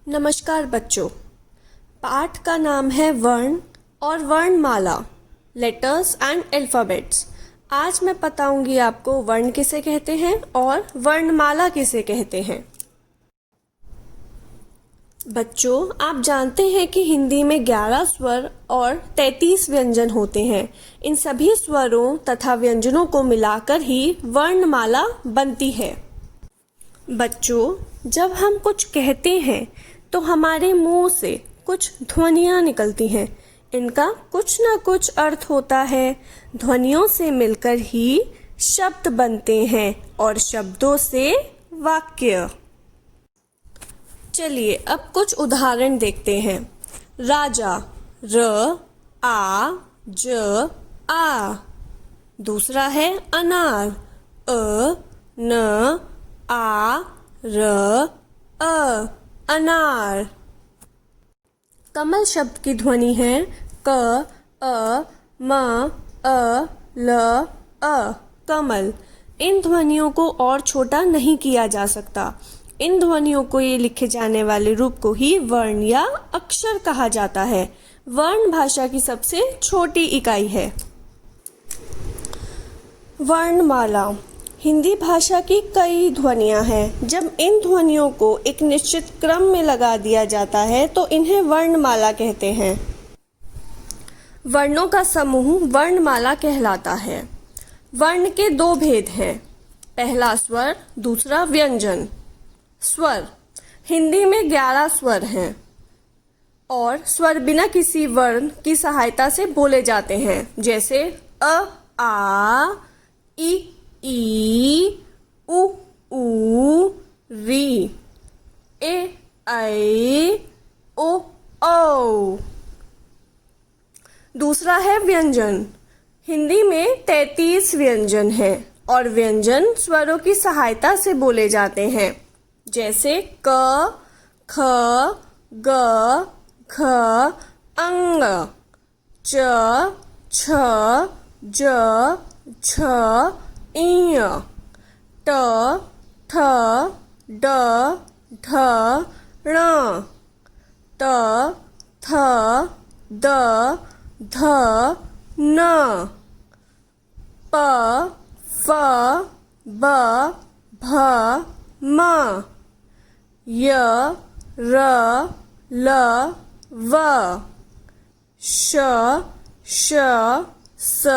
नमस्कार बच्चों। पाठ का नाम है वर्ण और वर्णमाला, लेटर्स एंड अल्फ़ाबेट्स। आज मैं बताऊंगी आपको वर्ण किसे कहते हैं और वर्णमाला किसे कहते हैं। बच्चों, आप जानते हैं कि हिंदी में 11 स्वर और 33 व्यंजन होते हैं। इन सभी स्वरों तथा व्यंजनों को मिलाकर ही वर्णमाला बनती है। बच्चों, जब हम कुछ कहते हैं तो हमारे मुंह से कुछ ध्वनियाँ निकलती हैं। इनका कुछ न कुछ अर्थ होता है। ध्वनियों से मिलकर ही शब्द बनते हैं और शब्दों से वाक्य। चलिए अब कुछ उदाहरण देखते हैं। राजा, र आ ज आ। दूसरा है अनार, अ न आ र अ, अनार। कमल शब्द की ध्वनि है क अ म अ ल अ, कमल। इन ध्वनियों को और छोटा नहीं किया जा सकता। इन ध्वनियों को ये लिखे जाने वाले रूप को ही वर्ण या अक्षर कहा जाता है। वर्ण भाषा की सबसे छोटी इकाई है। वर्णमाला। हिंदी भाषा की कई ध्वनियाँ हैं। जब इन ध्वनियों को एक निश्चित क्रम में लगा दिया जाता है तो इन्हें वर्णमाला कहते हैं। वर्णों का समूह वर्णमाला कहलाता है। वर्ण के दो भेद हैं, पहला स्वर, दूसरा व्यंजन। स्वर। हिंदी में 11 स्वर हैं और स्वर बिना किसी वर्ण की सहायता से बोले जाते हैं, जैसे अ, आ, ई, उ, री, ए, ऐ, ओ, औ। दूसरा है व्यंजन। हिंदी में 33 व्यंजन हैं और व्यंजन स्वरों की सहायता से बोले जाते हैं, जैसे क, ख, ग, घ, अंग, च, छ, ज, झ, इय, ट, ठ, ड, ढ, ण, त, थ, द, ध, न, प, फ, ब, भ, म, य, र, ल, व, श, श, स,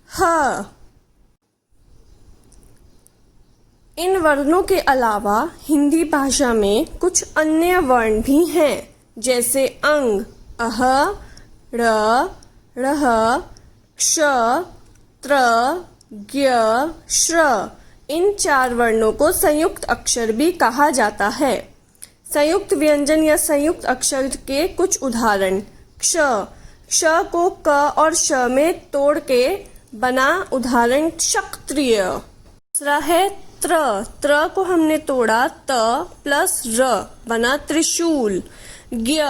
ह। इन वर्णों के अलावा हिंदी भाषा में कुछ अन्य वर्ण भी हैं, जैसे अंग, अह, ड़, ढ़, क्ष, त्र, ज्ञ, श्र। इन 4 वर्णों को संयुक्त अक्षर भी कहा जाता है। संयुक्त व्यंजन या संयुक्त अक्षर के कुछ उदाहरण। क्ष। क्ष को क और श में तोड़ के बना, उदाहरण क्षत्रिय। दूसरा है त्र। त्र को हमने तोड़ा, त प्लस र बना त्रिशूल। ज्ञ।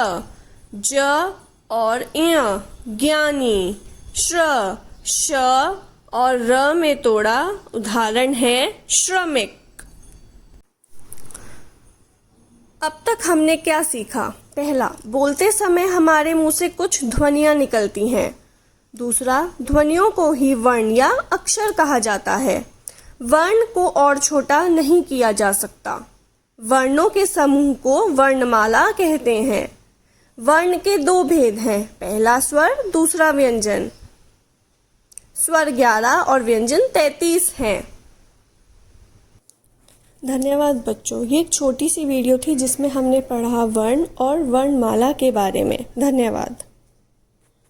ज और इय, ज्ञानी। श्र। श और र में तोड़ा, उदाहरण है श्रमिक। अब तक हमने क्या सीखा? पहला, बोलते समय हमारे मुंह से कुछ ध्वनियां निकलती हैं। दूसरा, ध्वनियों को ही वर्ण या अक्षर कहा जाता है। वर्ण को और छोटा नहीं किया जा सकता। वर्णों के समूह को वर्णमाला कहते हैं। वर्ण के 2 भेद हैं, पहला स्वर, दूसरा व्यंजन। स्वर 11 और व्यंजन 33 हैं। धन्यवाद बच्चों। ये एक छोटी सी वीडियो थी जिसमें हमने पढ़ा वर्ण और वर्णमाला के बारे में। धन्यवाद।